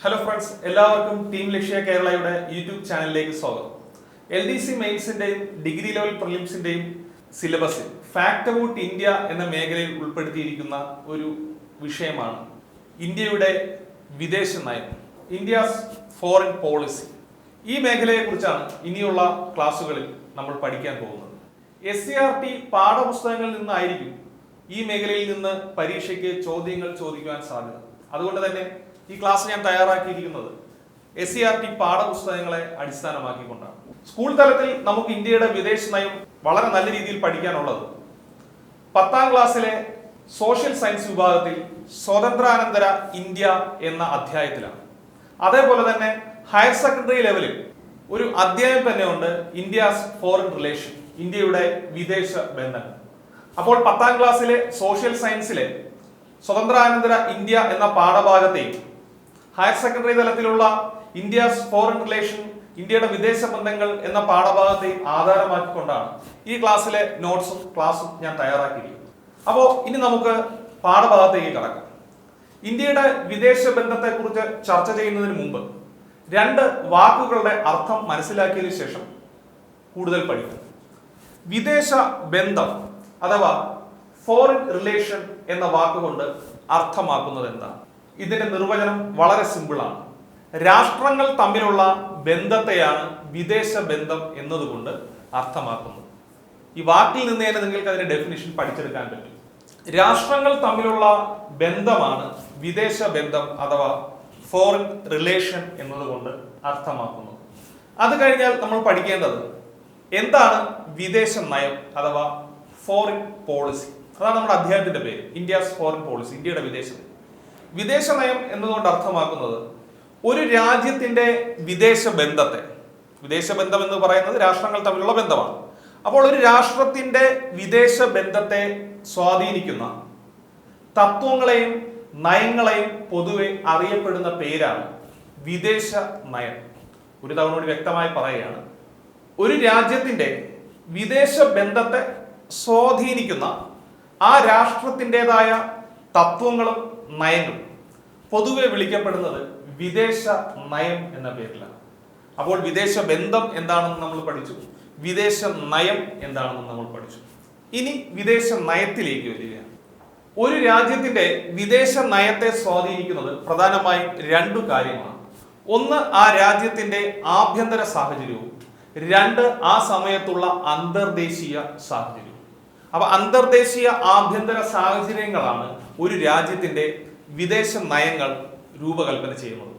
Hello friends, എല്ലാവർക്കും team ലക്ഷ്യ കേരളയുടെ YouTube ചാനലിലേക്ക് സ്വാഗതം. LDC മെയിൻസിന്റെയും ഡിഗ്രി ലെവൽ പ്രിലിംസിന്റെയും സിലബസിൽ ഫാക്ട് അബൌട്ട് ഇന്ത്യ എന്ന മേഖലയിൽ ഉൾപ്പെടുത്തിയിരിക്കുന്ന ഒരു വിഷയമാണ് ഇന്ത്യയുടെ വിദേശ നയം, ഇന്ത്യസ് ഫോറിൻ പോളിസി. ഈ മേഖലയെക്കുറിച്ചാണ് ഇനിയുള്ള ക്ലാസ്സുകളിൽ നമ്മൾ പഠിക്കാൻ പോകുന്നത്. SCERT പാഠപുസ്തകങ്ങളിൽ നിന്നായിരിക്കും ഈ മേഖലയിൽ നിന്ന് പരീക്ഷയ്ക്ക് ചോദ്യങ്ങൾ ചോദിക്കുവാൻ സാധ്യത. അതുകൊണ്ട് തന്നെ ഈ ക്ലാസ് ഞാൻ തയ്യാറാക്കിയിരിക്കുന്നത് SCERT പാഠപുസ്തകങ്ങളെ അടിസ്ഥാനമാക്കിക്കൊണ്ടാണ്. സ്കൂൾ തലത്തിൽ നമുക്ക് ഇന്ത്യയുടെ വിദേശ നയം വളരെ നല്ല രീതിയിൽ പഠിക്കാനുള്ളത് 10ാം ക്ലാസ്സിലെ സോഷ്യൽ സയൻസ് വിഭാഗത്തിൽ സ്വതന്ത്രാനന്തര ഇന്ത്യ എന്ന അധ്യായത്തിലാണ്. അതേപോലെ തന്നെ ഹയർ സെക്കൻഡറി ലെവലിൽ ഒരു അധ്യായം തന്നെ ഉണ്ട്, ഇന്ത്യസ് ഫോറിൻ റിലേഷൻ, ഇന്ത്യയുടെ വിദേശ ബന്ധങ്ങൾ. അപ്പോൾ 10ാം ക്ലാസ്സിലെ സോഷ്യൽ സയൻസിലെ സ്വതന്ത്രാനന്തര ഇന്ത്യ എന്ന പാഠഭാഗത്തെയും ഹയർ സെക്കൻഡറി തലത്തിലുള്ള ഇന്ത്യസ് ഫോറിൻ റിലേഷൻ, ഇന്ത്യയുടെ വിദേശ ബന്ധങ്ങൾ എന്ന പാഠഭാഗത്തെയും ആധാരമാക്കിക്കൊണ്ടാണ് ഈ ക്ലാസ്സിലെ നോട്ട്സും ക്ലാസ്സും ഞാൻ തയ്യാറാക്കിയിരിക്കുന്നത്. അപ്പോൾ ഇനി നമുക്ക് പാഠഭാഗത്തേക്ക് കടക്കാം. ഇന്ത്യയുടെ വിദേശ ബന്ധത്തെക്കുറിച്ച് ചർച്ച ചെയ്യുന്നതിന് മുമ്പ് രണ്ട് വാക്കുകളുടെ അർത്ഥം മനസ്സിലാക്കിയതിനു ശേഷം കൂടുതൽ പഠിക്കാം. വിദേശ ബന്ധം അഥവാ ഫോറിൻ റിലേഷൻ എന്ന വാക്കുകൊണ്ട് അർത്ഥമാക്കുന്നത് എന്താണ്? ഇതിന്റെ നിർവചനം വളരെ സിമ്പിളാണ്. രാഷ്ട്രങ്ങൾ തമ്മിലുള്ള ബന്ധത്തെയാണ് വിദേശ ബന്ധം എന്നതുകൊണ്ട് അർത്ഥമാക്കുന്നത്. ഈ വാക്കിൽ നിന്ന് തന്നെ നിങ്ങൾക്ക് അതിന്റെ ഡെഫിനിഷൻ പഠിച്ചെടുക്കാൻ പറ്റും. രാഷ്ട്രങ്ങൾ തമ്മിലുള്ള ബന്ധമാണ് വിദേശ ബന്ധം അഥവാ ഫോറിൻ റിലേഷൻ എന്നതുകൊണ്ട് അർത്ഥമാക്കുന്നത്. അത് കഴിഞ്ഞാൽ നമ്മൾ പഠിക്കേണ്ടത് എന്താണ് വിദേശ നയം അഥവാ ഫോറിൻ പോളിസി. അതാണ് നമ്മുടെ അധ്യായത്തിന്റെ പേര്, ഇന്ത്യസ് ഫോറിൻ പോളിസി, ഇന്ത്യയുടെ വിദേശ നയം. വിദേശ നയം എന്നതുകൊണ്ട് അർത്ഥമാക്കുന്നത് ഒരു രാജ്യത്തിന്റെ വിദേശ ബന്ധത്തെ, വിദേശ ബന്ധം എന്ന് പറയുന്നത് രാഷ്ട്രങ്ങൾ തമ്മിലുള്ള ബന്ധമാണ്. അപ്പോൾ ഒരു രാഷ്ട്രത്തിന്റെ വിദേശ ബന്ധത്തെ സ്വാധീനിക്കുന്ന തത്വങ്ങളെയും നയങ്ങളെയും പൊതുവെ അറിയപ്പെടുന്ന പേരാണ് വിദേശ നയം. ഒരു തവണ കൂടി വ്യക്തമായി പറയുകയാണ്, ഒരു രാജ്യത്തിന്റെ വിദേശ ബന്ധത്തെ സ്വാധീനിക്കുന്ന ആ രാഷ്ട്രത്തിൻ്റെതായ തത്വങ്ങളും നയങ്ങളും പൊതുവെ വിളിക്കപ്പെടുന്നത് വിദേശ നയം എന്ന പേരിലാണ്. അപ്പോൾ വിദേശ ബന്ധം എന്താണെന്ന് നമ്മൾ പഠിച്ചു, വിദേശ നയം എന്താണെന്ന് നമ്മൾ പഠിച്ചു. ഇനി വിദേശ നയത്തിലേക്ക് വരികയാണ്. ഒരു രാജ്യത്തിന്റെ വിദേശ നയത്തെ സ്വാധീനിക്കുന്നത് പ്രധാനമായും രണ്ടു കാര്യമാണ്. ഒന്ന്, ആ രാജ്യത്തിന്റെ ആഭ്യന്തര സാഹചര്യവും, രണ്ട്, ആ സമയത്തുള്ള അന്തർദേശീയ സാഹചര്യവും. അപ്പൊ അന്തർദേശീയ ആഭ്യന്തര സാഹചര്യങ്ങളാണ് ഒരു രാജ്യത്തിന്റെ വിദേശ നയങ്ങൾ രൂപകൽപ്പന ചെയ്യുന്നത്.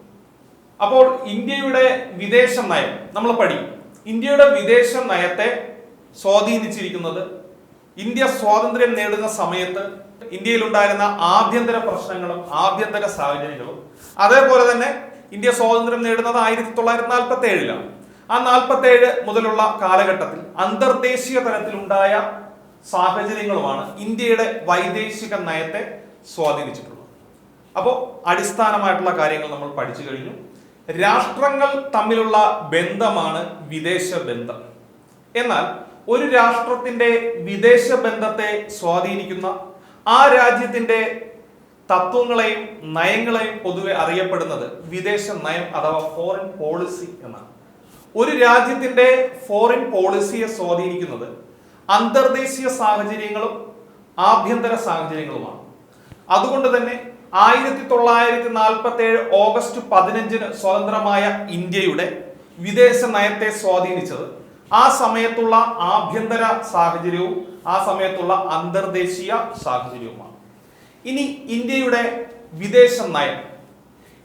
അപ്പോൾ ഇന്ത്യയുടെ വിദേശ നയം നമ്മൾ പഠിക്കും. ഇന്ത്യയുടെ വിദേശ നയത്തെ സ്വാധീനിച്ചിരിക്കുന്നത് ഇന്ത്യ സ്വാതന്ത്ര്യം നേടുന്ന സമയത്ത് ഇന്ത്യയിൽ ഉണ്ടായിരുന്ന ആഭ്യന്തര പ്രശ്നങ്ങളും ആഭ്യന്തര സാഹചര്യങ്ങളും, അതേപോലെ തന്നെ ഇന്ത്യ സ്വാതന്ത്ര്യം നേടുന്നത് 1947-ലാണ്. ആ 47 മുതലുള്ള കാലഘട്ടത്തിൽ അന്തർദേശീയ തലത്തിലുണ്ടായ സാഹചര്യങ്ങളുമാണ് ഇന്ത്യയുടെ വൈദേശിക നയത്തെ സ്വാധീനിച്ചിട്ടുള്ളത്. അപ്പോൾ അടിസ്ഥാനമായിട്ടുള്ള കാര്യങ്ങൾ നമ്മൾ പഠിച്ചു കഴിഞ്ഞു. രാഷ്ട്രങ്ങൾ തമ്മിലുള്ള ബന്ധമാണ് വിദേശ ബന്ധം. എന്നാൽ ഒരു രാഷ്ട്രത്തിന്റെ വിദേശ ബന്ധത്തെ സ്വാധീനിക്കുന്ന ആ രാജ്യത്തിന്റെ തത്വങ്ങളെയും നയങ്ങളെയും പൊതുവെ അറിയപ്പെടുന്നത് വിദേശ നയം അഥവാ ഫോറിൻ പോളിസി എന്നാണ്. ഒരു രാജ്യത്തിന്റെ ഫോറിൻ പോളിസിയെ സ്വാധീനിക്കുന്നത് അന്തർദേശീയ സാഹചര്യങ്ങളും ആഭ്യന്തര സാഹചര്യങ്ങളുമാണ്. അതുകൊണ്ട് തന്നെ 1947 ഓഗസ്റ്റ് 15 സ്വതന്ത്രമായ ഇന്ത്യയുടെ വിദേശ നയത്തെ സ്വാധീനിച്ചത് ആ സമയത്തുള്ള ആഭ്യന്തര സാഹചര്യവും ആ സമയത്തുള്ള അന്തർദേശീയ സാഹചര്യവുമാണ്. ഇനി ഇന്ത്യയുടെ വിദേശ നയം.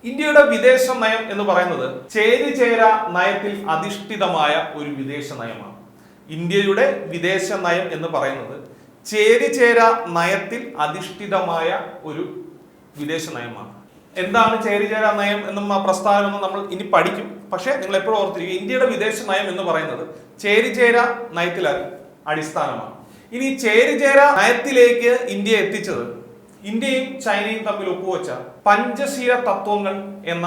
ഇന്ത്യയുടെ വിദേശ നയം എന്ന് പറയുന്നത് ചേരിചേര നയത്തിൽ അധിഷ്ഠിതമായ ഒരു വിദേശ നയമാണ്. ഇന്ത്യയുടെ വിദേശ നയം എന്ന് പറയുന്നത് ചേരിചേര നയത്തിൽ അധിഷ്ഠിതമായ ഒരു വിദേശ നയമാണ്. എന്താണ് ചേരിചേര നയം എന്നും ആ പ്രസ്ഥാനമെന്നും നമ്മൾ ഇനി പഠിക്കും. പക്ഷെ നിങ്ങൾ എപ്പോഴും ഓർത്തിരിക്കുക, ഇന്ത്യയുടെ വിദേശ നയം എന്ന് പറയുന്നത് ചേരിചേര നയത്തിൽ അടിസ്ഥാനമാണ്. ഇനി ചേരിചേര നയത്തിലേക്ക് ഇന്ത്യ എത്തിച്ചത് ഇന്ത്യയും ചൈനയും തമ്മിൽ ഒപ്പുവെച്ച പഞ്ചശീല തത്വങ്ങൾ എന്ന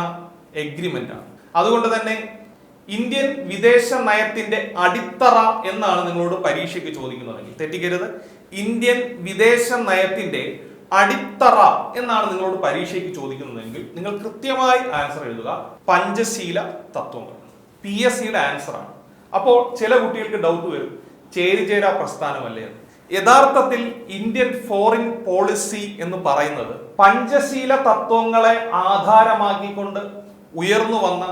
എഗ്രിമെന്റ് ആണ്. അതുകൊണ്ട് തന്നെ ഇന്ത്യൻ വിദേശ നയത്തിന്റെ അടിത്തറ എന്നാണ് നിങ്ങളോട് പരീക്ഷയ്ക്ക് ചോദിക്കുന്നതെങ്കിൽ തെറ്റിക്കരുത്. ഇന്ത്യൻ വിദേശ നയത്തിന്റെ അടിത്തറ എന്നാണ് നിങ്ങളോട് പരീക്ഷയ്ക്ക് ചോദിക്കുന്നതെങ്കിൽ നിങ്ങൾ കൃത്യമായി ആൻസർ എഴുതുക പഞ്ചശീല തത്വങ്ങൾ. PSCയുടെ ആൻസർ ആണ്. അപ്പോൾ ചില കുട്ടികൾക്ക് ഡൗട്ട് വരും, ചേരിചേരാ പ്രസ്ഥാനമല്ലേ? യഥാർത്ഥത്തിൽ ഇന്ത്യൻ ഫോറിൻ പോളിസി എന്ന് പറയുന്നത് പഞ്ചശീല തത്വങ്ങളെ ആധാരമാക്കിക്കൊണ്ട് ഉയർന്നു വന്ന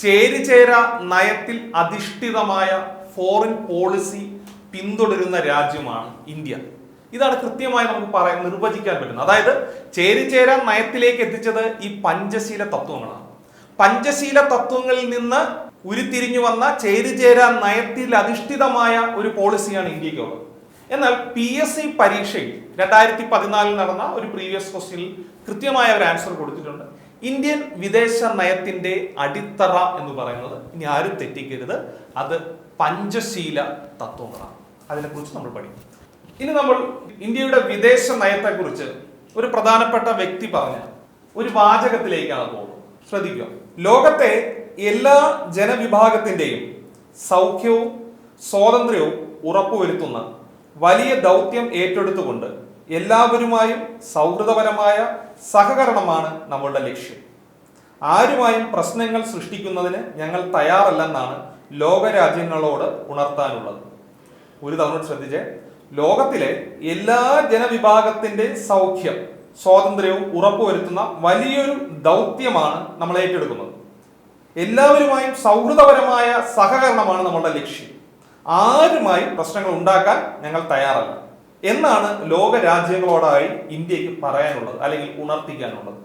ചേരിചേരാ നയത്തിൽ അധിഷ്ഠിതമായ ഫോറിൻ പോളിസി പിന്തുടരുന്ന രാജ്യമാണ് ഇന്ത്യ. ഇതാണ് കൃത്യമായി നമുക്ക് നിർവചിക്കാൻ പറ്റുന്നത്. അതായത് ചേരിചേരാ നയത്തിലേക്ക് എത്തിച്ചത് ഈ പഞ്ചശീല തത്വങ്ങളാണ്. പഞ്ചശീല തത്വങ്ങളിൽ നിന്ന് ഉരുത്തിരിഞ്ഞു വന്ന ചേരിചേരാ നയത്തിൽ അധിഷ്ഠിതമായ ഒരു പോളിസിയാണ് ഇന്ത്യക്കുള്ളത്. എന്നാൽ PSC പരീക്ഷയിൽ 2014 നടന്ന ഒരു പ്രീവിയസ് ക്വസ്റ്റ്യനിൽ കൃത്യമായ ഒരു ആൻസർ കൊടുത്തിട്ടുണ്ട്. ഇന്ത്യൻ വിദേശ നയത്തിന്റെ അടിത്തറ എന്ന് പറയുന്നത്, ഇനി ആരും തെറ്റിക്കരുത്, അത് പഞ്ചശീല തത്വങ്ങളാണ്. അതിനെക്കുറിച്ച് നമ്മൾ പഠിക്കും. ഇനി നമ്മൾ ഇന്ത്യയുടെ വിദേശ നയത്തെക്കുറിച്ച് ഒരു പ്രധാനപ്പെട്ട വ്യക്തി പറഞ്ഞ ഒരു വാചകത്തിലേക്കാണ് പോകുന്നത്. ശ്രദ്ധിക്കുക. ലോകത്തെ എല്ലാ ജനവിഭാഗത്തിന്റെയും സൗഖ്യവും സ്വാതന്ത്ര്യവും ഉറപ്പുവരുത്തുന്ന വലിയ ദൗത്യം ഏറ്റെടുത്തുകൊണ്ട് എല്ലാവരുമായും സൗഹൃദപരമായ സഹകരണമാണ് നമ്മളുടെ ലക്ഷ്യം. ആരുമായും പ്രശ്നങ്ങൾ സൃഷ്ടിക്കുന്നതിന് ഞങ്ങൾ തയ്യാറല്ലെന്നാണ് ലോകരാജ്യങ്ങളോട് ഉണർത്താനുള്ളത്. ഒരു തവണ ശ്രദ്ധിച്ചേ. ലോകത്തിലെ എല്ലാ ജനവിഭാഗത്തിന്റെ സൗഖ്യം സ്വാതന്ത്ര്യവും ഉറപ്പുവരുത്തുന്ന വലിയൊരു ദൗത്യമാണ് നമ്മൾ ഏറ്റെടുക്കുന്നത്. എല്ലാവരുമായും സൗഹൃദപരമായ സഹകരണമാണ് നമ്മളുടെ ലക്ഷ്യം. ആരുമായും പ്രശ്നങ്ങൾ ഉണ്ടാക്കാൻ ഞങ്ങൾ തയ്യാറല്ല എന്നാണ് ലോക രാജ്യങ്ങളോടായി ഇന്ത്യക്ക് പറയാനുള്ളത്, അല്ലെങ്കിൽ ഉണർത്തിക്കാനുള്ളത്.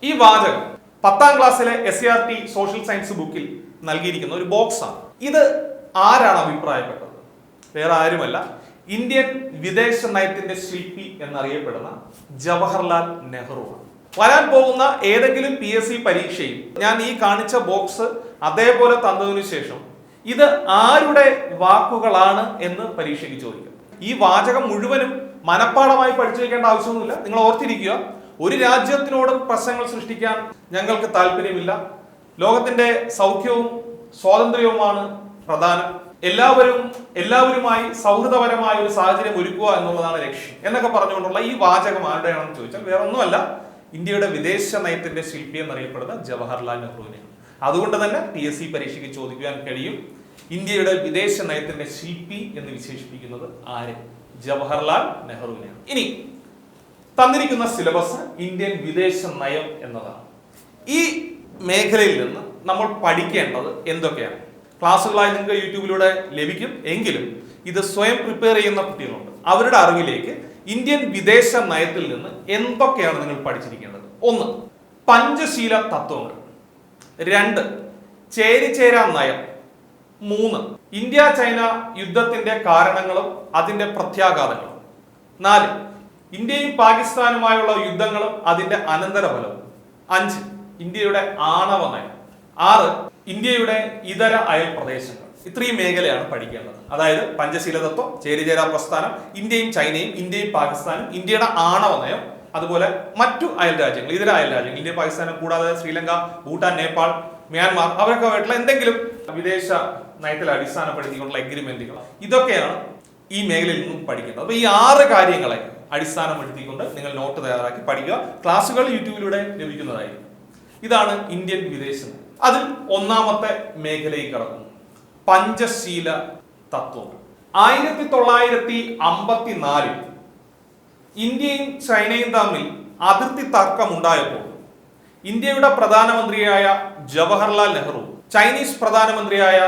ഈ വാചകം 10ാം ക്ലാസ്സിലെ SCERT സോഷ്യൽ സയൻസ് ബുക്കിൽ നൽകിയിരിക്കുന്ന ഒരു ബോക്സാണ്. ഇത് ആരാണ് അഭിപ്രായപ്പെട്ടത്? വേറെ ആരുമല്ല, ഇന്ത്യൻ വിദേശ നയത്തിന്റെ ശില്പി എന്നറിയപ്പെടുന്ന ജവഹർലാൽ നെഹ്റുവാണ്. വരാൻ പോകുന്ന ഏതെങ്കിലും PSC പരീക്ഷയിൽ ഞാൻ ഈ കാണിച്ച ബോക്സ് അതേപോലെ തന്നതിനു ശേഷം ഇത് ആരുടെ വാക്കുകളാണ് എന്ന് പരീക്ഷയ്ക്ക് ചോദിക്കും. ഈ വാചകം മുഴുവനും മനഃപ്പാഠമായി പഠിച്ചു വെക്കേണ്ട ആവശ്യമൊന്നുമില്ല. നിങ്ങൾ ഓർത്തിരിക്കുക, ഒരു രാജ്യത്തിനോടും പ്രശ്നങ്ങൾ സൃഷ്ടിക്കാൻ ഞങ്ങൾക്ക് താല്പര്യമില്ല. ലോകത്തിന്റെ സൗഖ്യവും സ്വാതന്ത്ര്യവുമാണ് പ്രധാനം. എല്ലാവരുമായി സൗഹൃദപരമായ ഒരു സാഹചര്യം ഒരുക്കുക എന്നുള്ളതാണ് ലക്ഷ്യം എന്നൊക്കെ പറഞ്ഞുകൊണ്ടുള്ള ഈ വാചകം ആരുടെയാണെന്ന് ചോദിച്ചാൽ വേറെ ഒന്നുമല്ല, ഇന്ത്യയുടെ വിദേശ നയത്തിന്റെ ശില്പി എന്നറിയപ്പെടുന്ന ജവഹർലാൽ നെഹ്റുവിനെയാണ്. അതുകൊണ്ട് തന്നെ PSC പരീക്ഷയ്ക്ക് ചോദിക്കാൻ കഴിയും, ഇന്ത്യയുടെ വിദേശ നയത്തിന്റെ ശില്പി എന്ന് വിശേഷിപ്പിക്കുന്നത് ആരെ? ജവഹർലാൽ നെഹ്റുവിനെയാണ്. ഇനി തന്നിരിക്കുന്ന സിലബസ് ഇന്ത്യൻ വിദേശ നയം എന്നതാണ്. ഈ മേഖലയിൽ നിന്ന് നമ്മൾ പഠിക്കേണ്ടത് എന്തൊക്കെയാണ്? ക്ലാസ്സുകളായി നിങ്ങൾക്ക് യൂട്യൂബിലൂടെ ലഭിക്കും. എങ്കിലും ഇത് സ്വയം പ്രിപ്പയർ ചെയ്യുന്ന കുട്ടികളുണ്ട്. അവരുടെ അറിവിലേക്ക് ഇന്ത്യൻ വിദേശ നയത്തിൽ നിന്ന് എന്തൊക്കെയാണ് നിങ്ങൾ പഠിച്ചിരിക്കേണ്ടത്? 1. പഞ്ചശീല തത്വങ്ങൾ. 2. ചേരിചേരാ നയം. 3. ഇന്ത്യ ചൈന യുദ്ധത്തിന്റെ കാരണങ്ങളും അതിന്റെ പ്രത്യാഘാതങ്ങളും. 4. ഇന്ത്യയും പാകിസ്ഥാനുമായുള്ള യുദ്ധങ്ങളും അതിന്റെ അനന്തരഫലവും. 5. ഇന്ത്യയുടെ ആണവ നയം. 6. ഇന്ത്യയുടെ ഇതര അയൽ പ്രദേശങ്ങൾ. ഇത്രയും മേഖലയാണ് പഠിക്കേണ്ടത്. അതായത് പഞ്ചശീല തത്വം, ചേരിചേരാ പ്രസ്ഥാനം, ഇന്ത്യയും ചൈനയും, ഇന്ത്യയും പാകിസ്ഥാനും, ഇന്ത്യയുടെ ആണവ നയം, അതുപോലെ മറ്റു അയൽ രാജ്യങ്ങൾ, ഇതര അയൽ രാജ്യങ്ങൾ, ഇന്ത്യ പാകിസ്ഥാനും കൂടാതെ ശ്രീലങ്ക, ഭൂട്ടാൻ, നേപ്പാൾ, മ്യാൻമാർ, അവരൊക്കെ ആയിട്ടുള്ള എന്തെങ്കിലും വിദേശ നയത്തിൽ അടിസ്ഥാനപ്പെടുത്തിക്കൊണ്ടുള്ള എഗ്രിമെന്റുകൾ, ഇതൊക്കെയാണ് ഈ മേഖലയിൽ നിന്നും പഠിക്കേണ്ടത്. അപ്പൊ ഈ 6 കാര്യങ്ങളെ അടിസ്ഥാനപ്പെടുത്തിക്കൊണ്ട് നിങ്ങൾ നോട്ട് തയ്യാറാക്കി പഠിക്കുക. ക്ലാസ്സുകൾ യൂട്യൂബിലൂടെ ലഭിക്കുന്നതായിരിക്കും. ഇതാണ് ഇന്ത്യൻ വിദേശ നയം. അതിൽ 1ാമത്തെ മേഖലയിൽ കടക്കുന്നു, പഞ്ചശീല തത്വം. 1954 ഇന്ത്യയും ചൈനയും തമ്മിൽ അതിർത്തി തർക്കമുണ്ടായപ്പോൾ ഇന്ത്യയുടെ പ്രധാനമന്ത്രിയായ ജവഹർലാൽ നെഹ്റു ചൈനീസ് പ്രധാനമന്ത്രിയായ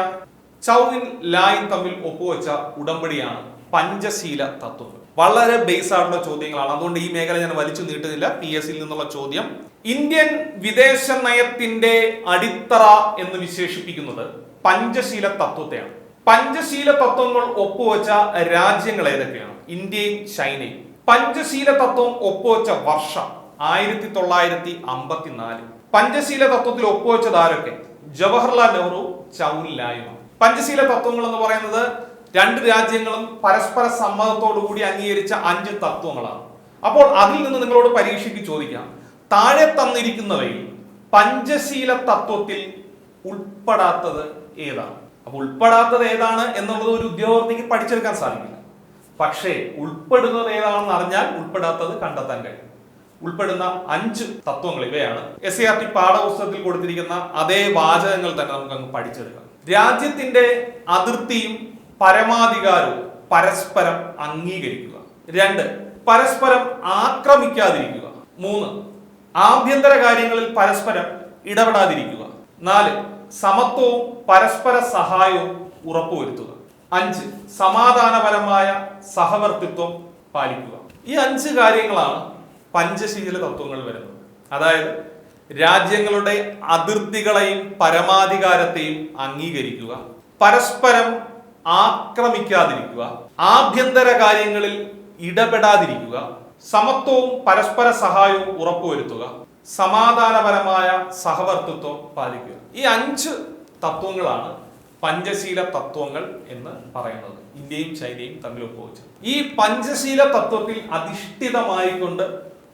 ചൗ ഇൻ ലായും തമ്മിൽ ഒപ്പുവെച്ച ഉടമ്പടിയാണ് പഞ്ചശീല തത്വം. വളരെ ബേസ് ആയിട്ടുള്ള ചോദ്യങ്ങളാണ്, അതുകൊണ്ട് ഈ മേഖല ഞാൻ വലിച്ചു നീട്ടുന്നില്ല. PSCയിൽ നിന്നുള്ള ചോദ്യം, ഇന്ത്യൻ വിദേശ നയത്തിന്റെ അടിത്തറ എന്ന് വിശേഷിപ്പിക്കുന്നത് പഞ്ചശീല തത്വത്തെയാണ്. പഞ്ചശീല തത്വങ്ങൾ ഒപ്പുവെച്ച രാജ്യങ്ങൾ ഏതൊക്കെയാണ്? ഇന്ത്യയും ചൈനയും. പഞ്ചശീല തത്വം ഒപ്പുവെച്ച വർഷം 1954. പഞ്ചശീല തത്വത്തിൽ ഒപ്പുവെച്ചത് ആരൊക്കെ? ജവഹർലാൽ നെഹ്റു, ചൗ ഇൻ ലായുമാണ്. പഞ്ചശീല തത്വങ്ങൾ എന്ന് പറയുന്നത് 2 രാജ്യങ്ങളും പരസ്പര സമ്മതത്തോടു കൂടി അംഗീകരിച്ച 5 തത്വങ്ങളാണ്. അപ്പോൾ അതിൽ നിന്ന് നിങ്ങളോട് പരീക്ഷയ്ക്ക് ചോദിക്കാം, താഴെ തന്നിരിക്കുന്നവയിൽ പഞ്ചശീല തത്വത്തിൽ ഉൾപ്പെടാത്തത് ഏതാണ്? അപ്പൊ ഉൾപ്പെടാത്തത് ഏതാണ് എന്നുള്ളത് ഒരു ഉദ്യോഗാർത്ഥിക്ക് പഠിച്ചെടുക്കാൻ സാധിക്കില്ല. പക്ഷേ ഉൾപ്പെടുന്നത് ഏതാണെന്ന് അറിഞ്ഞാൽ ഉൾപ്പെടാത്തത് കണ്ടെത്താൻ കഴിയും. ഉൾപ്പെടുന്ന 5 തത്വങ്ങൾ ഇവയാണ്. SCERT പാഠപുസ്തകത്തിൽ കൊടുത്തിരിക്കുന്ന അതേ വാചകങ്ങൾ തന്നെ നമുക്ക് അങ്ങ് പഠിച്ചെടുക്കാം. രാജ്യത്തിന്റെ അതിർത്തിയും പരമാധികാരവും പരസ്പരം അംഗീകരിക്കുക. 2. പരസ്പരം ആക്രമിക്കാതിരിക്കുക. 3. ആഭ്യന്തര കാര്യങ്ങളിൽ പരസ്പരം ഇടപെടാതിരിക്കുക. 4. സമത്വവും പരസ്പര സഹായവും ഉറപ്പുവരുത്തുക. 5. സമാധാനപരമായ സഹവർത്തിത്വം പാലിക്കുക. ഈ 5 കാര്യങ്ങളാണ് പഞ്ചശീല തത്വങ്ങൾ വരുന്നത്. അതായത് രാജ്യങ്ങളുടെ അതിർത്തികളെയും പരമാധികാരത്തെയും അംഗീകരിക്കുക, പരസ്പരം ആക്രമിക്കാതിരിക്കുക, ആഭ്യന്തര കാര്യങ്ങളിൽ ഇടപെടാതിരിക്കുക, സമത്വവും പരസ്പര സഹായവും ഉറപ്പുവരുത്തുക, സമാധാനപരമായ സഹവർത്തിത്വം പാലിക്കുക. ഈ 5 തത്വങ്ങളാണ് പഞ്ചശീല തത്വങ്ങൾ എന്ന് പറയുന്നത്. ഇന്ത്യയും ചൈനയും തമ്മിൽ ഒപ്പുവെച്ചു. ഈ പഞ്ചശീല തത്വത്തിൽ അധിഷ്ഠിതമായിക്കൊണ്ട്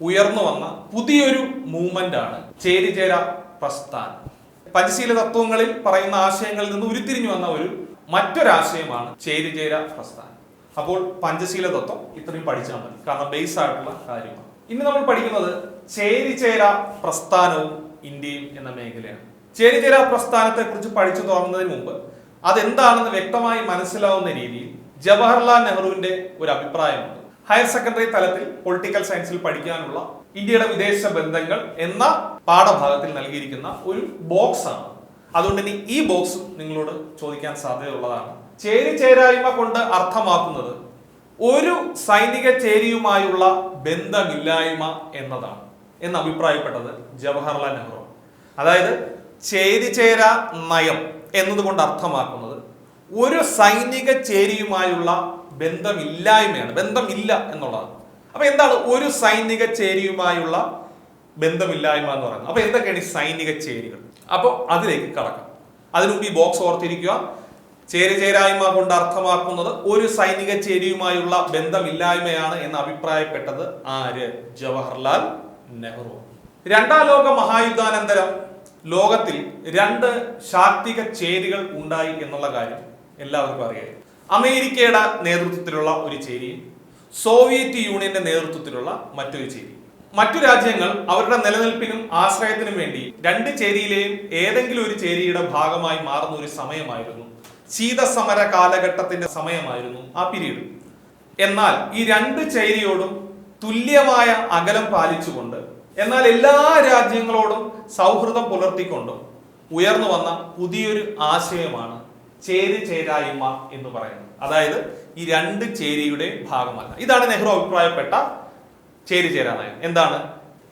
ഉയർന്നു വന്ന പുതിയൊരു മൂവ്മെന്റ് ആണ് ചേരിചേര പ്രസ്ഥാനം. പഞ്ചശീല തത്വങ്ങളിൽ പറയുന്ന ആശയങ്ങളിൽ നിന്ന് ഉരുത്തിരിഞ്ഞു വന്ന മറ്റൊരാശയമാണ് ചേരിചേര പ്രസ്ഥാനം. അപ്പോൾ പഞ്ചശീല തത്വം ഇത്രയും പഠിച്ചാൽ മതി, കാരണം ബേസ് ആയിട്ടുള്ള കാര്യമാണ്. ഇനി നമ്മൾ പഠിക്കുന്നത് ചേരിചേര പ്രസ്ഥാനവും ഇന്ത്യയും എന്ന മേഖലയാണ്. ചേരിചേര പ്രസ്ഥാനത്തെ കുറിച്ച് പഠിച്ചു തുടങ്ങുന്നതിന് മുമ്പ് അതെന്താണെന്ന് വ്യക്തമായി മനസ്സിലാവുന്ന രീതിയിൽ ജവഹർലാൽ നെഹ്റുവിന്റെ ഒരു അഭിപ്രായമുണ്ട്. ഹയർ സെക്കൻഡറി തലത്തിൽ പൊളിറ്റിക്കൽ സയൻസിൽ പഠിക്കാനുള്ള ഇന്ത്യയുടെ വിദേശ ബന്ധങ്ങൾ എന്ന പാഠഭാഗത്തിൽ നൽകിയിരിക്കുന്ന ഒരു ബോക്സ് ആണ്. അതുകൊണ്ട് ഇനി ഈ ബോക്സ് നിങ്ങളോട് ചോദിക്കാൻ സാധ്യതയുള്ളതാണ്. ചേരിചേരായ്മ കൊണ്ട് അർത്ഥമാക്കുന്നത് ഒരു സൈനിക ചേരിയുമായുള്ള ബന്ധമില്ലായ്മ എന്നതാണ് എന്ന് അഭിപ്രായപ്പെട്ടത് ജവഹർലാൽ നെഹ്റു. അതായത് ചേരിചേര നയം എന്നതുകൊണ്ട് അർത്ഥമാക്കുന്നത് ഒരു സൈനിക ചേരിയുമായുള്ള ബന്ധമില്ലായ്മയാണ്, ബന്ധമില്ല എന്നുള്ളതാണ്. അപ്പൊ എന്താണ് ഒരു സൈനിക ചേരിയുമായുള്ള ബന്ധമില്ലായ്മ എന്ന് പറയുന്നത്? അപ്പൊ എന്തൊക്കെയാണ് ഈ സൈനിക ചേരികൾ? അപ്പോൾ അതിലേക്ക് കടക്കാം. അതിനുമുമ്പ് ഈ ബോക്സ് ഓർത്തിരിക്കുക. ചേരിചേരായ്മ കൊണ്ട് അർത്ഥമാക്കുന്നത് ഒരു സൈനിക ചേരിയുമായുള്ള ബന്ധമില്ലായ്മയാണ് എന്ന് അഭിപ്രായപ്പെട്ടത് ആര്? ജവഹർലാൽ നെഹ്റു. 2ാം ലോക മഹായുദ്ധാനന്തരം ലോകത്തിൽ 2 ശാക്തിക ചേരികൾ ഉണ്ടായി എന്നുള്ള കാര്യം എല്ലാവർക്കും അറിയാം. അമേരിക്കയുടെ നേതൃത്വത്തിലുള്ള ഒരു ചേരിയും സോവിയറ്റ് യൂണിയന്റെ നേതൃത്വത്തിലുള്ള മറ്റൊരു ചേരി. മറ്റു രാജ്യങ്ങൾ അവരുടെ നിലനിൽപ്പിനും ആശ്രയത്തിനും വേണ്ടി 2 ചേരിയിലെയും ഏതെങ്കിലും ഒരു ചേരിയുടെ ഭാഗമായി മാറുന്ന ഒരു സമയമായിരുന്നു ശീതസമര കാലഘട്ടത്തിന്റെ സമയമായിരുന്നു ആ പീരീഡ്. എന്നാൽ ഈ 2 ചേരിയോടും തുല്യമായ അകലം പാലിച്ചുകൊണ്ട്, എന്നാൽ എല്ലാ രാജ്യങ്ങളോടും സൗഹൃദം പുലർത്തിക്കൊണ്ടും ഉയർന്നു വന്ന പുതിയൊരു ആശയമാണ് ചേരിചേരായ്മ എന്ന് പറയുന്നത്. അതായത് ഈ 2 ചേരിയുടെ ഭാഗമല്ല. ഇതാണ് നെഹ്റു അഭിപ്രായപ്പെട്ട ചേരിചേരാ നയം. എന്താണ്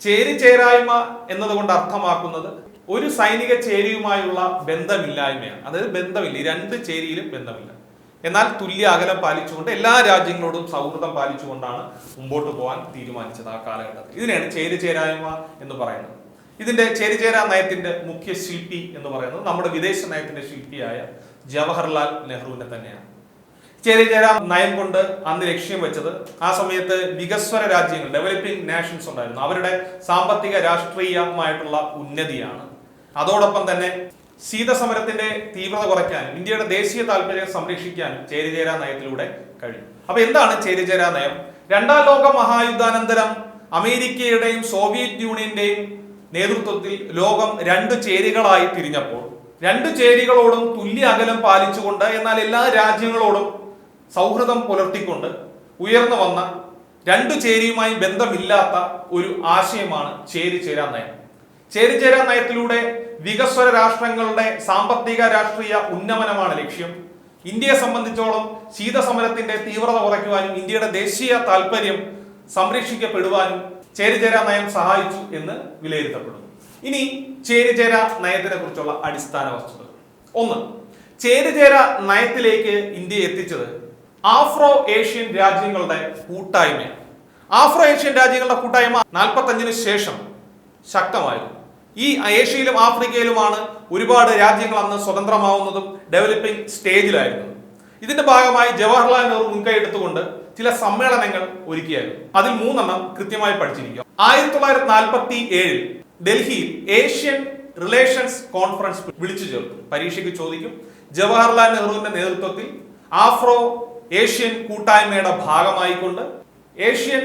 ചേരിചേരായ്മ എന്നതുകൊണ്ട് അർത്ഥമാക്കുന്നത്? ഒരു സൈനിക ചേരിയുമായുള്ള ബന്ധമില്ലായ്മയാണ്. അതായത് ബന്ധമില്ല, ഈ 2 ചേരിയിലും ബന്ധമില്ല, എന്നാൽ തുല്യ അകലം പാലിച്ചുകൊണ്ട് എല്ലാ രാജ്യങ്ങളോടും സൗഹൃദം പാലിച്ചുകൊണ്ടാണ് മുമ്പോട്ട് പോകാൻ തീരുമാനിച്ചത് ആ കാലഘട്ടത്തിൽ. ഇതിനെയാണ് ചേരിചേരായ്മ എന്ന് പറയുന്നത്. ഇതിന്റെ ചേരിചേരാ നയത്തിന്റെ മുഖ്യ ശില്പി എന്ന് പറയുന്നത് നമ്മുടെ വിദേശ നയത്തിന്റെ ശില്പിയായ ജവഹർലാൽ നെഹ്റുവിനെ തന്നെയാണ്. ചേരിചേരാ നയം കൊണ്ട് അന്ന് ലക്ഷ്യം വെച്ചത് ആ സമയത്ത് വികസ്വര രാജ്യങ്ങൾ, ഡെവലപ്പിംഗ് നാഷൻസ് ഉണ്ടായിരുന്നു, അവരുടെ സാമ്പത്തിക രാഷ്ട്രീയമായിട്ടുള്ള ഉന്നതിയാണ്. അതോടൊപ്പം തന്നെ ശീതസമരത്തിന്റെ തീവ്രത കുറയ്ക്കാനും ഇന്ത്യയുടെ ദേശീയ താല്പര്യം സംരക്ഷിക്കാനും ചേരിചേരാ നയത്തിലൂടെ കഴിയും. അപ്പൊ എന്താണ് ചേരിചേരാ നയം? 2ാം ലോക മഹായുദ്ധാനന്തരം അമേരിക്കയുടെയും സോവിയറ്റ് യൂണിയന്റെയും നേതൃത്വത്തിൽ ലോകം 2 ചേരികളായി തിരിഞ്ഞപ്പോൾ 2 ചേരികളോടും തുല്യ അകലം പാലിച്ചുകൊണ്ട്, എന്നാൽ എല്ലാ രാജ്യങ്ങളോടും സൗഹൃദം പുലർത്തിക്കൊണ്ട് ഉയർന്നു വന്ന 2 ചേരിയുമായി ബന്ധമില്ലാത്ത ഒരു ആശയമാണ് ചേരിചേരാ നയം. ചേരിചേരാ നയത്തിലൂടെ വികസ്വര രാഷ്ട്രങ്ങളുടെ സാമ്പത്തിക രാഷ്ട്രീയ ഉന്നമനമാണ് ലക്ഷ്യം. ഇന്ത്യയെ സംബന്ധിച്ചോളം ശീതസമരത്തിന്റെ തീവ്രത കുറയ്ക്കുവാനും ഇന്ത്യയുടെ ദേശീയ താല്പര്യം സംരക്ഷിക്കപ്പെടുവാനും ചേരിചേരാ നയം സഹായിച്ചു എന്ന് വിലയിരുത്തപ്പെടുന്നു. ഇനി ചേരിചേരാ നയത്തിനെ കുറിച്ചുള്ള അടിസ്ഥാന വസ്തുതകൾ. 1. ചേരിചേരാ നയത്തിലേക്ക് ഇന്ത്യയെ എത്തിച്ചത് ആഫ്രോ ഏഷ്യൻ രാജ്യങ്ങളുടെ കൂട്ടായ്മയാണ്. ആഫ്രോ ഏഷ്യൻ രാജ്യങ്ങളുടെ കൂട്ടായ്മ 45-ന് ശേഷം ശക്തമായിരുന്നു. ഈ ഏഷ്യയിലും ആഫ്രിക്കയിലുമാണ് ഒരുപാട് രാജ്യങ്ങൾ അന്ന് സ്വതന്ത്രമാവുന്നതും ഡെവലപ്പിംഗ് സ്റ്റേജിലായിരുന്നത്. ഇതിന്റെ ഭാഗമായി ജവഹർലാൽ നെഹ്റു മുൻകൈ എടുത്തുകൊണ്ട് ചില സമ്മേളനങ്ങൾ ഒരുക്കിയായിരുന്നു. അതിൽ 3 കൃത്യമായി പഠിച്ചിരിക്കുക. 1947 ഡൽഹിയിൽ ഏഷ്യൻ റിലേഷൻസ് കോൺഫറൻസ് വിളിച്ചു ചേർത്തു. പരീക്ഷയ്ക്ക് ചോദിക്കും. ജവഹർലാൽ നെഹ്റുവിന്റെ നേതൃത്വത്തിൽ ആഫ്രോ ഏഷ്യൻ കൂട്ടായ്മയുടെ ഭാഗമായിക്കൊണ്ട് ഏഷ്യൻ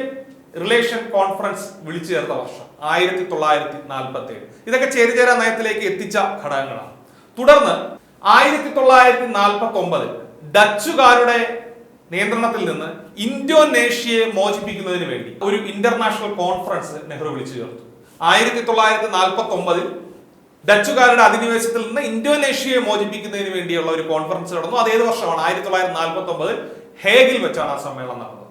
റിലേഷൻ കോൺഫറൻസ് വിളിച്ചു ചേർത്ത വർഷം 1947. ഇതൊക്കെ ചേരിചേരാ നയത്തിലേക്ക് എത്തിച്ച ഘടകങ്ങളാണ്. തുടർന്ന് 1949 ഡച്ചുകാരുടെ നിയന്ത്രണത്തിൽ നിന്ന് ഇന്തോനേഷ്യയെ മോചിപ്പിക്കുന്നതിന് വേണ്ടി ഒരു ഇന്റർനാഷണൽ കോൺഫറൻസ് നെഹ്റു വിളിച്ചു ചേർത്തു. 1949 ഡച്ചുകാരുടെ അധിനിവേശത്തിൽ നിന്ന് ഇന്തോനേഷ്യയെ മോചിപ്പിക്കുന്നതിന് വേണ്ടിയുള്ള ഒരു കോൺഫറൻസ് നടന്നു. അത് ഏത് വർഷമാണ്? 1949 ഹേഗിൽ വെച്ചാണ് ആ സമ്മേളനം നടന്നത്.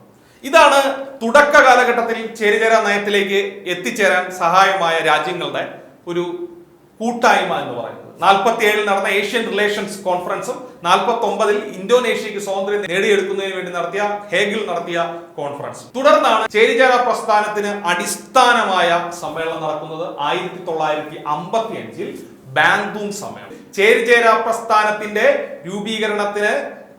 ഇതാണ് തുടക്ക കാലഘട്ടത്തിൽ ചേരിചേരാ നയത്തിലേക്ക് എത്തിച്ചേരാൻ സഹായമായ രാജ്യങ്ങളുടെ ഒരു കൂട്ടായ്മ എന്ന് പറയുന്നത്. 47 നടന്ന ഏഷ്യൻ റിലേഷൻസ് കോൺഫറൻസും 49 ഇന്തോനേഷ്യക്ക് സ്വാതന്ത്ര്യം നേടിയെടുക്കുന്നതിന് വേണ്ടി നടത്തിയ ഹേഗിൽ നടത്തിയ കോൺഫറൻസ്. തുടർന്നാണ് ചേരിചേരാ പ്രസ്ഥാനത്തിന് അടിസ്ഥാനമായ സമ്മേളനം നടക്കുന്നത്. 1955 ബാൻഡൂങ് സമ്മേളനം. ചേരിചേരാ പ്രസ്ഥാനത്തിന്റെ രൂപീകരണത്തിന്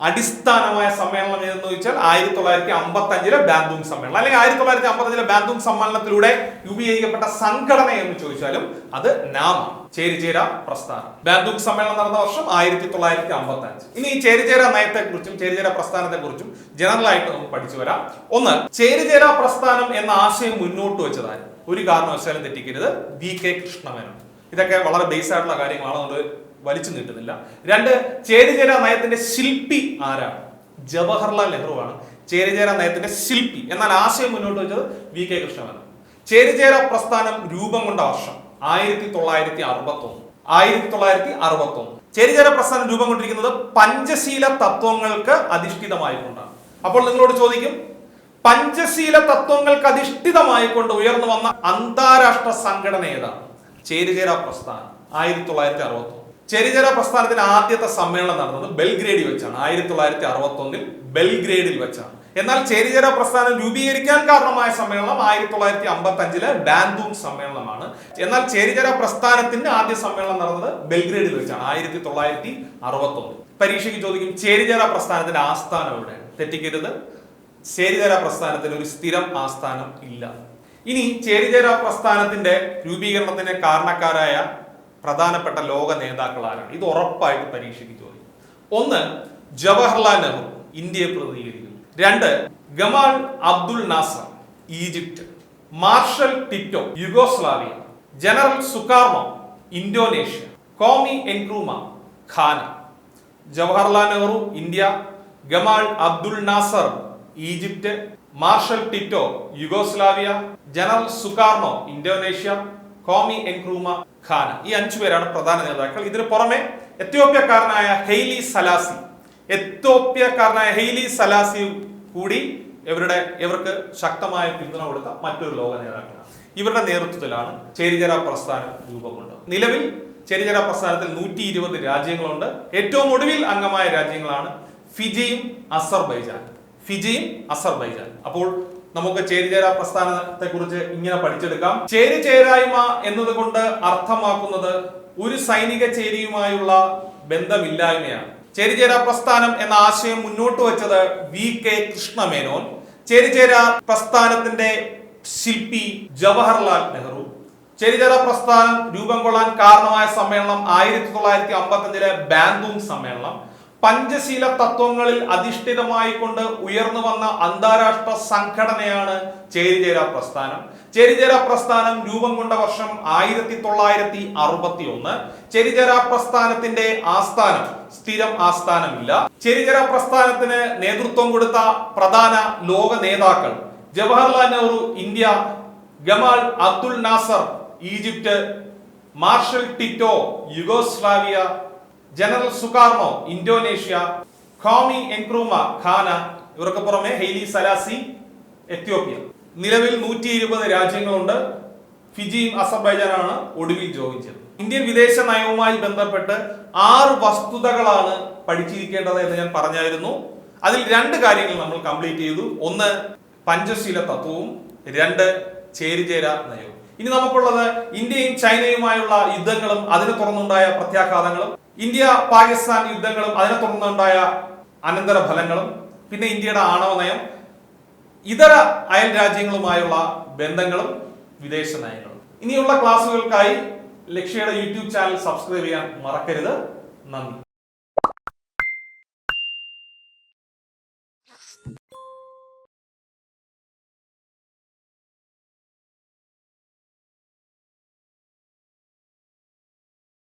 അടിസ്ഥാനമായ സമ്മേളനം ഏതെന്ന് ചോദിച്ചാൽ 1955 ബാൻഡൂങ് സമ്മേളനം, അല്ലെങ്കിൽ 1955 ബാൻഡൂങ് സമ്മേളനത്തിലൂടെ രൂപീകരിക്കപ്പെട്ട സംഘടന എന്ന് ചോദിച്ചാലും അത് നാമാണ്, ചേരിചേരാ പ്രസ്ഥാനം. ബാൻഡൂങ് സമ്മേളനം നടന്ന വർഷം 1955. ഇനി ഈ ചേരിചേരാ നയത്തെക്കുറിച്ചും ചേരിചേരാ പ്രസ്ഥാനത്തെക്കുറിച്ചും ജനറൽ ആയിട്ട് നമുക്ക് പഠിച്ചു വരാം. ഒന്ന്, ചേരിചേരാ പ്രസ്ഥാനം എന്ന ആശയം മുന്നോട്ട് വെച്ചതായി ഒരു കാരണവശാലും തെറ്റിക്കരുത്, VK കൃഷ്ണമേനോൻ. ഇതൊക്കെ വളരെ ബേസ് ആയിട്ടുള്ള കാര്യങ്ങളാണ്, നമ്മൾ വലിച്ചു നീട്ടുന്നില്ല. രണ്ട്, ചേരിചേരാ നയത്തിന്റെ ശില്പി ആരാണ്? ജവഹർലാൽ നെഹ്റു ആണ് ചേരിചേരാ നയത്തിന്റെ ശില്പി. എന്നാൽ ആശയം മുന്നോട്ട് വെച്ചത് VK കൃഷ്ണമേനോൻ. ചേരിചേരാ പ്രസ്ഥാനം രൂപം കൊണ്ട വർഷം 1961. ചേരിചേരാ പ്രസ്ഥാനം രൂപം കൊണ്ടിരിക്കുന്നത് പഞ്ചശീല തത്വങ്ങൾക്ക് അധിഷ്ഠിതമായിക്കൊണ്ടാണ്. അപ്പോൾ നിങ്ങളോട് ചോദിക്കും, പഞ്ചശീല തത്വങ്ങൾക്ക് അധിഷ്ഠിതമായിക്കൊണ്ട് ഉയർന്നു വന്ന അന്താരാഷ്ട്ര സംഘടന ഏതാണ്? ചേരിചേരാ പ്രസ്ഥാനം. 1961. ചേരിചേരാ പ്രസ്ഥാനത്തിന് ആദ്യത്തെ സമ്മേളനം നടന്നത് ബെൽഗ്രേഡിൽ വെച്ചാണ്. 1961 ബെൽഗ്രേഡിൽ വെച്ചാണ്. എന്നാൽ ചേരിചേരാ പ്രസ്ഥാനം രൂപീകരിക്കാൻ കാരണമായ സമ്മേളനം 1955 ബാൻഡൂങ് സമ്മേളനമാണ്. എന്നാൽ ചേരിചേരാ പ്രസ്ഥാനത്തിന്റെ ആദ്യ സമ്മേളനം നടന്നത് ബെൽഗ്രേഡിൽ വെച്ചാണ് 1961. പരീക്ഷയ്ക്ക് ചോദിക്കും, ചേരിചേരാ പ്രസ്ഥാനത്തിന്റെ ആസ്ഥാനം എവിടെയാണ്? തെറ്റിക്കരുത്, ചേരിചേരാ പ്രസ്ഥാനത്തിന് ഒരു സ്ഥിരം ആസ്ഥാനം ഇല്ല. ഇനി ചേരിചേരാ പ്രസ്ഥാനത്തിന്റെ രൂപീകരണത്തിന് കാരണക്കാരായ പ്രധാനപ്പെട്ട ലോക നേതാക്കൾ ആരാണ്? ഇത് ഉറപ്പായിട്ട് പരീക്ഷയ്ക്ക് ചോദിക്കും. ഒന്ന്, ജവഹർലാൽ നെഹ്റു, ഇന്ത്യയെ പ്രതിനിധീകരിക്കുന്നു. രണ്ട്, Gamal Abdul Nasser, Egypt. Marshal Tito, Yugoslavia. General Sukarno, Indonesia. Kwame Nkrumah, Ghana. Jawaharlal Nehru, India. Gamal Abdul Nasser, Egypt. Marshal Tito, Yugoslavia. General Sukarno, Indonesia. Kwame Nkrumah, Ghana. ഈ 5 പേരാണ് പ്രധാന നേതാക്കൾ. ഇതിന് പുറമെ എത്യോപ്യക്കാരനായ ഹെയ്ലി സലാസി കൂടി ഇവർക്ക് ശക്തമായ പിന്തുണ കൊടുത്ത മറ്റൊരു ലോക നേതാക്കളാണ്. ഇവരുടെ നേതൃത്വത്തിലാണ് ചേരിചേരാ പ്രസ്ഥാനം രൂപം കൊണ്ടത്. നിലവിൽ ചേരിചേരാ പ്രസ്ഥാനത്തിൽ 120 രാജ്യങ്ങളുണ്ട്. ഏറ്റവും ഒടുവിൽ അംഗമായ രാജ്യങ്ങളാണ് ഫിജിയും അസർബൈജാൻ. അപ്പോൾ നമുക്ക് ചേരിചേരാ പ്രസ്ഥാനത്തെ കുറിച്ച് ഇങ്ങനെ പഠിച്ചെടുക്കാം. ചേരിചേരായ്മ എന്നതുകൊണ്ട് അർത്ഥമാക്കുന്നത് ഒരു സൈനിക ചേരിയുമായുള്ള ബന്ധമില്ലായ്മയാണ്. ചേരിചേരാ പ്രസ്ഥാനം എന്ന ആശയം മുന്നോട്ട് വെച്ചത് VK കൃഷ്ണമേനോൻ. ചേരിചേരാ പ്രസ്ഥാനത്തിന്റെ ശില്പി ജവഹർലാൽ നെഹ്റു. ചേരിചേരാ പ്രസ്ഥാനം രൂപം കൊള്ളാൻ കാരണമായ സമ്മേളനം 1955 ബാൻഡൂങ് സമ്മേളനം. പഞ്ചശീല തത്വങ്ങളിൽ അധിഷ്ഠിതമായി കൊണ്ട് ഉയർന്നു വന്ന അന്താരാഷ്ട്ര സംഘടനയാണ് ചേരിചേരാ പ്രസ്ഥാനം. ചേരിചേരാ പ്രസ്ഥാനം രൂപം കൊണ്ട വർഷം 1961. ചേരിചേരാ പ്രസ്ഥാനത്തിന്റെ ആസ്ഥാനം സ്ഥിരം ആസ്ഥാനമില്ല. ചേരിചേരാ പ്രസ്ഥാനത്തിന് നേതൃത്വം കൊടുത്ത പ്രധാന ലോക നേതാക്കൾ Jawaharlal Nehru, India. Gamal Abdul Nasser, Egypt. Marshal Tito, Yugoslavia. General Sukarno, Indonesia. Kwame Nkrumah, Ghana. ഇവർക്ക് പുറമെ ഹെയ്ലി സലാസി, എത്യോപ്യ. നിലവിൽ 120 രാജ്യങ്ങളുണ്ട്. ഫിജിയും അസർബൈജാനാണ് ഒടുവിൽ ജോയിൻ ചെയ്തത്. ഇന്ത്യൻ വിദേശ നയവുമായി ബന്ധപ്പെട്ട് 6 വസ്തുതകളാണ് പഠിച്ചിരിക്കേണ്ടത് എന്ന് ഞാൻ പറഞ്ഞായിരുന്നു. അതിൽ 2 കാര്യങ്ങൾ നമ്മൾ കംപ്ലീറ്റ് ചെയ്തു. ഒന്ന്, പഞ്ചശീല തത്വവും. 2, ചേരിചേരാ നയവും. ഇനി നമുക്കുള്ളത് ഇന്ത്യയും ചൈനയുമായുള്ള യുദ്ധങ്ങളും അതിനെ തുടർന്നുണ്ടായ പ്രത്യാഘാതങ്ങളും, ഇന്ത്യ പാകിസ്ഥാൻ യുദ്ധങ്ങളും അതിനെ തുടർന്നുണ്ടായ അനന്തര ഫലങ്ങളും, പിന്നെ ഇന്ത്യയുടെ ആണവ നയം, ഇതര അയൽ രാജ്യങ്ങളുമായുള്ള ബന്ധങ്ങളും വിദേശ നയങ്ങളും. ഇനിയുള്ള ക്ലാസ്സുകൾക്കായി ലക്ഷ്യയുടെ യൂട്യൂബ് ചാനൽ സബ്സ്ക്രൈബ് ചെയ്യാൻ മറക്കരുത്. നന്ദി.